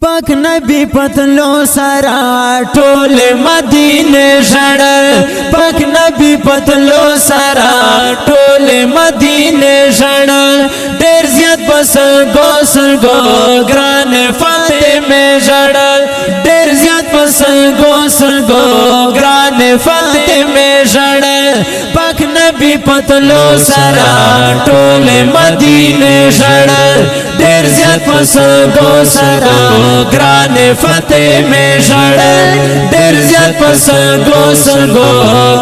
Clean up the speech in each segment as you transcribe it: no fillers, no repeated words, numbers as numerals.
پاک نبی پتلو سرا ټول مدینه ژړل پاک نبی پتلو سرا ټول مدینه ژړل ډیر زیات بسلګو سلګو ګران فاطمه ژړل ډیر زیات بسلګو سلګو ګران فاطمه ژړل پاک نبی پتلو سرا ټول مدینه ژړل ډیر زیات بسلګو سرا ګران فاطمه ژړل ډیر زیات پسلګو سلګو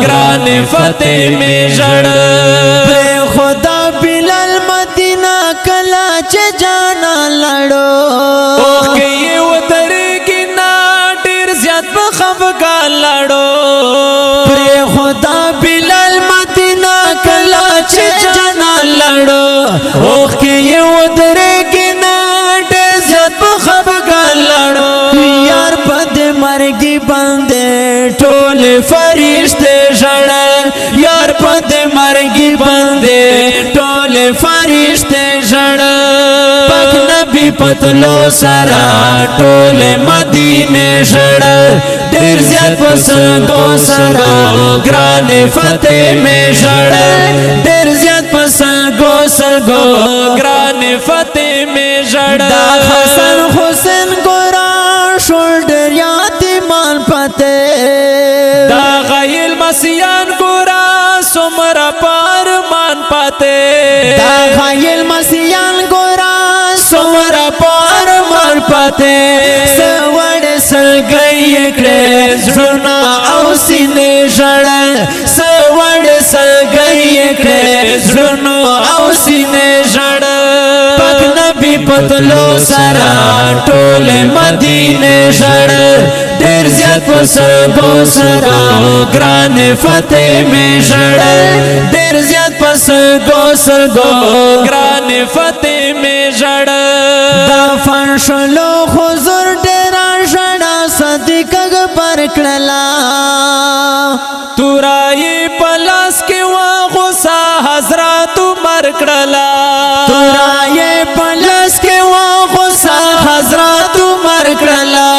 ګران فاطمه ژړل خدا بلال مدینہ کلا چې جانا لړو اوخ کې ودرګی نا ډیر زیات بخفګان لړو پر خدا بلال مدینہ کلا چې جانا لړو اوخ کې ودرګی نا ډیر زیات بخفګان لړو یار پد مرګي باندې ټول فرشته ژړل یار پد مرګي باندې ټول فرشته ژړل پاک نبی پتلو سرا ټول مدینه ژړل ډیر زیات پسندو سرا ګران فاطمه ژړل ډیر زیات پسندو سرګو ګران فاطمه ژړل دا حسن حسین ګورا شولډر یتیمان پته دا غیل مسیان ګورا سمرا پارمان پته دا غیل مسیان ګورا سمرا پارمان پته سوړ سلګي کړه زړه او سینې ژړل سوړ سلګي کړه زړه او سینې ژړل پاک نبی پتلو سرا ټول مدینه ژړل ډیر زیات پسلګو سرا ګران فاطمه ژړل ډیر زیات پسلګو سلګو ګران فاطمه ژړل دا فنشلو حضور ډیر ژړا صدیق اکبر کړلا تورای پلاس کې وا غوسا حضرت عمر کړلا تورای پلاس کې وا غوسا حضرت عمر کړلا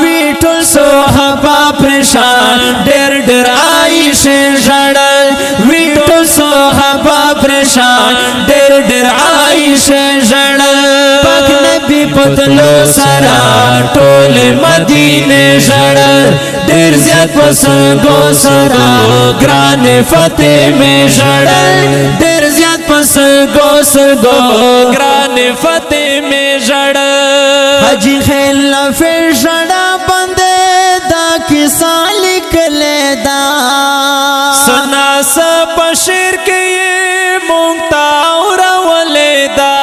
ویټل صحابه پریشان ډېر ډېر عائشه ژړل ویټل صحابه پریشان ډېر ډېر عائشه ژړل پاک نبی پتلو سرا ټول مدینه ژړل ډېر زیات پسندو سرا ګران فاطمه ژړل ډېر زیات پسندو سرګو ګران فاطمه ژړل حاجی خیل فر ژړا باندې دا کیسه لیکلې دا سنا س پشیر کې مونږ تا اورولې دا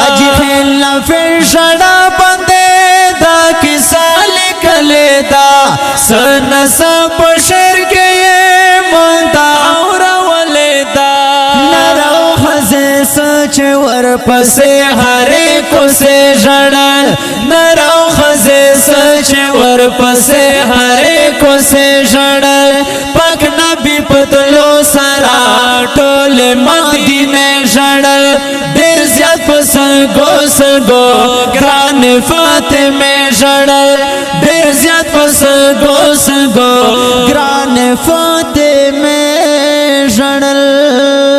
حاجی خیل فر ژړا باندې دا کیسه لیکلې دا سنا س پشیر کې مونږ تا اورولې دا نرو خزه سچ ور پسې هره کو سے ژړل نرو خزه سچ ور پسې هره کو سے ژړل پاک نبی پتلو سرا ټول مدینه ژړل ډیر زیات پسندو سلګو ګران فاطمه ژړل ډیر زیات پسندو سلګو ګران فاطمه ژړل